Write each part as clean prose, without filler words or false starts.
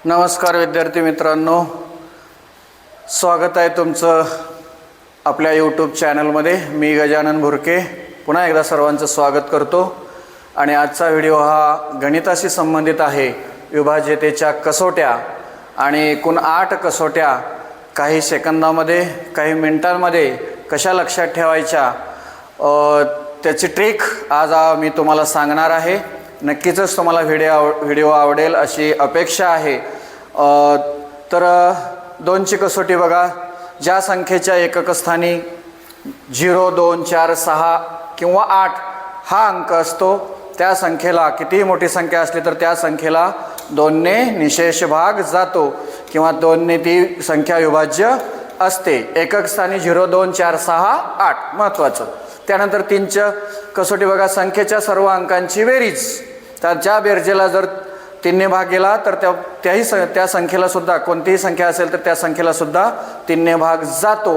नमस्कार विद्यार्थी मित्रांनो, स्वागत आहे तुमचं आपल्या यूट्यूब चॅनलमध्ये। मी गजानन भुरके पुन्हा एकदा सर्वांचं स्वागत करतो आणि आजचा व्हिडिओ हा गणिताशी संबंधित आहे। विभाज्यतेच्या कसोट्या आणि एकूण 8 कसोट्या काही सेकंदामध्ये काही मिनिटांमध्ये कशा लक्षात ठेवायच्या त्याची ट्रिक आज मी तुम्हाला सांगणार आहे। नक्कीच तुम्हाला व्हिडिओ आवडेल अशी अपेक्षा आहे। तर 2ची कसोटी बघा, ज्या संख्येच्या एकक स्थानी 0, 2, 4, 6 किंवा 8 हा अंक असतो त्या संख्येला कितीही मोठी संख्या असली तर त्या संख्येला 2ने निशेष भाग जातो किंवा 2ने ती संख्या विभाज्य असते। एकक स्थानी 0, 2, 4, 6, 8 महत्त्वाचं। त्यानंतर 3च्या कसोटी बघा, संख्येच्या सर्व अंकांची बेरीज। तर ज्या बेरजेला जर 3ने भाग गेला तर त्या संख्येला सुद्धा कोणतीही संख्या असेल तर त्या संख्येला सुद्धा 3ने भाग जातो,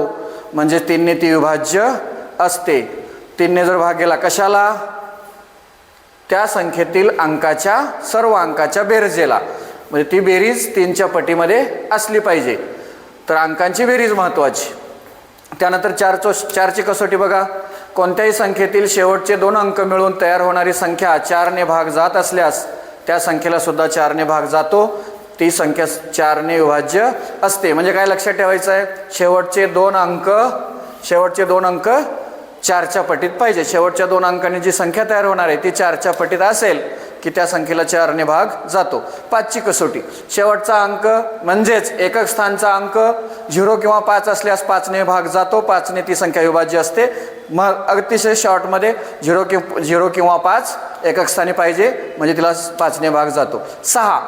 म्हणजे 3ने ती विभाज्य असते। 3ने जर भाग गेला कशाला? त्या संख्येतील अंकाच्या सर्व अंकाच्या बेरजेला, म्हणजे ती बेरीज 3च्या पटीमध्ये असली पाहिजे। तर अंकांची बेरीज महत्त्वाची। त्यानंतर 4ची कसोटी बघा, कोणत्याही संख्येतील शेवटचे 2 अंक मिळून तयार होणारी संख्या 4ने भाग जात असल्यास त्या संख्येला सुद्धा 4ने भाग जातो, ती संख्या 4ने विभाज्य असते। म्हणजे काय लक्षात ठेवायचं आहे? शेवटचे 2 अंक 4च्या पटीत पाहिजे। शेवटच्या 2 अंकांनी जी संख्या तयार होणार आहे ती 4च्या पटीत असेल की त्या संख्येला 4ने भाग जातो। 5ची कसोटी, शेवटचा अंक म्हणजेच एकक स्थानचा अंक 0 किंवा 5 असल्यास 5ने भाग जातो, 5ने ती संख्या विभाज्य असते। मग अतिशय शॉर्टमध्ये 0 किंवा 5 एकक स्थानी पाहिजे म्हणजे तिला 5ने भाग जातो। 6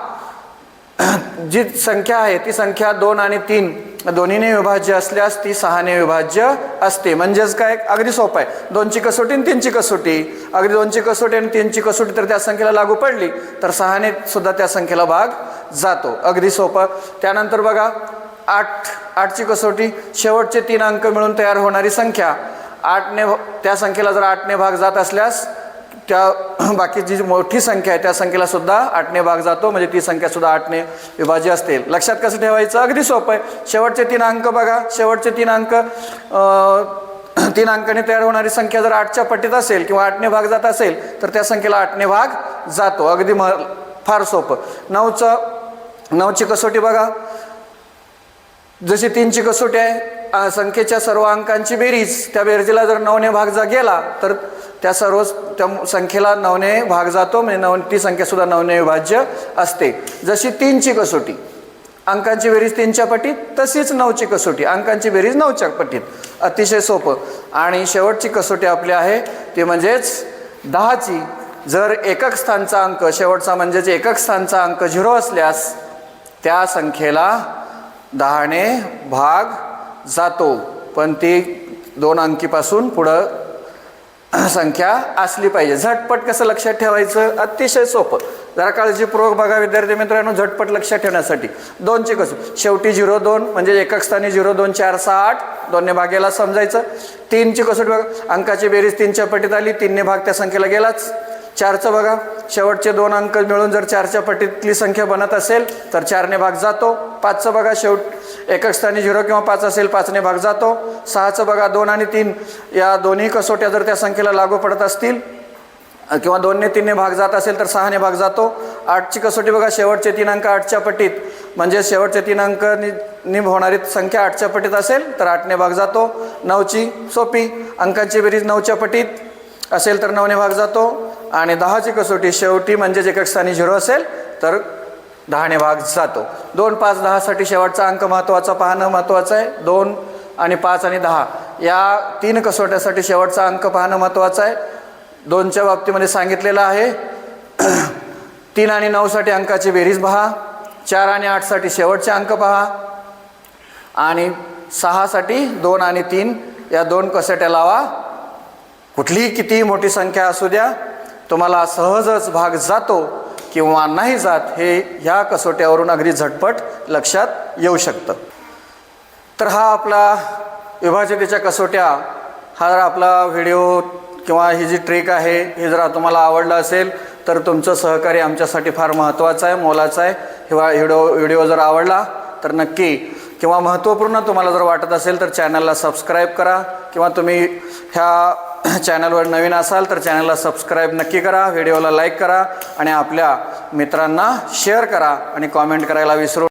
जी संख्या आहे ती संख्या 2 आणि 3 दोन्हीने विभाज्य असल्यास ती 6ने विभाज्य असते। म्हणजेच काय? अगदी सोपं आहे। 2ची कसोटी आणि 3ची कसोटी, अगदी 2ची कसोटी आणि 3ची कसोटी तर त्या संख्येला लागू पडली तर 6ने सुद्धा त्या संख्येला भाग जातो, अगदी सोपं। त्यानंतर बघा 8ची कसोटी, शेवटचे 3 अंक मिळून तयार होणारी संख्या 8ने त्या संख्येला जर 8ने भाग जात असल्यास त्या बाकीची जी मोठी संख्या आहे त्या संख्येला सुद्धा 8ने भाग जातो, म्हणजे ती संख्या सुद्धा 8ने विभाज्य असते। लक्षात कसं ठेवायचं? अगदी सोपं आहे। शेवटचे 3 अंक बघा, शेवटचे 3 अंक 3 अंकांनी तयार होणारी संख्या जर 8च्या पटीत असेल किंवा 8ने भाग जात असेल तर त्या संख्येला 8ने भाग जातो, अगदी फार सोपं। 9ची कसोटी बघा, जशी 3ची कसोटी आहे, संख्येच्या सर्व अंकांची बेरीज, त्या बेरजेला जर 9ने भाग गेला तर त्या संख्येला 9ने भाग जातो, म्हणजे ती संख्या सुद्धा 9ने विभाज्य असते। जशी 3ची कसोटी, अंकांची बेरीज 3च्या पटीत, तशीच 9ची कसोटी, अंकांची बेरीज 9च्या पटीत, अतिशय सोपं। आणि शेवटची कसोटी आपली आहे ती म्हणजेच 10ची, जर एकक स्थानचा अंक शेवटचा म्हणजेच एकक स्थानचा अंक 0 असल्यास त्या संख्येला 10ने भाग जातो, पण ती 2 अंकीपासून पुढं संख्या असली पाहिजे। झटपट कसं लक्षात ठेवायचं? अतिशय सोपं। जरा काळजीपूर्वक बघा विद्यार्थी मित्रांनो, झटपट लक्षात ठेवण्यासाठी। 2ची कसोटी, शेवटी 0, 2 म्हणजे एकक स्थानी 0, 2, 4, 6, 8 2ने भागेला समजायचं। 3ची कसोटी बघा, अंकाची बेरीज 3च्या पटीत आली, 3ने भाग त्या संख्येला गेलाच। 4चं बघा, शेवटचे 2 अंक मिळून जर 4च्या पटीतली संख्या बनत असेल तर 4ने भाग जातो। 5चं बघा, एकक स्थानी 0 किंवा 5 असेल 5ने भाग जातो। 6चं बघा, 2 आणि 3 या दोन्ही कसोट्या जर त्या संख्येला लागू पडत असतील किंवा 2ने 3ने भाग जात असेल तर 6ने भाग जातो। 8ची कसोटी बघा, शेवटचे 3 अंक 8च्या पटीत, म्हणजे शेवटचे 3 अंक होणारी संख्या 8च्या पटीत असेल तर 8ने भाग जातो। 9ची सोपी, अंकांची बेरीज 9च्या पटीत असेल तर 9ने भाग जातो। आणि 10ची कसोटी, शेवटी म्हणजेच एकक स्थानी 0 असेल तर 10ने भाग जातो। 2, 5, 10साठी शेवटचा अंक महत्त्वाचा पाहणं महत्त्वाचं आहे। 2 आणि 5 आणि 10 या 3 कसोट्यासाठी शेवटचा अंक पाहणं महत्त्वाचं आहे। 2च्या बाबतीमध्ये सांगितलेलं आहे। 3 आणि 9साठी अंकाची बेरीज पहा, 4 आणि 8साठी शेवटचे अंक पहा, आणि 6साठी 2 आणि 3 या 2 कसोट्या लावा। कुठलीही कितीही मोठी संख्या असू द्या, तुम्हाला सहजच भाग जातो किंवा नाही जात हे ह्या कसोट्यावरून अगदी झटपट लक्षात येऊ शकतं। तर हा आपला विभाज्यतेच्या कसोट्या हा आपला व्हिडिओ किंवा ही जी ट्रिक आहे हे जर तुम्हाला आवडलं असेल तर तुमचं सहकार्य आमच्यासाठी फार महत्त्वाचं आहे, मोलाचं आहे. व्हिडिओ जर आवडला तर नक्की किंवा महत्त्वपूर्ण तुम्हाला जर वाटत असेल तर चॅनलला सबस्क्राईब करा, किंवा तुम्ही ह्या चॅनलवर नवीन असाल तर चॅनलला सबस्क्राईब नक्की करा, व्हिडिओला लाईक करा आणि आपल्या मित्रांना शेअर करा आणि कॉमेंट करायला विसरू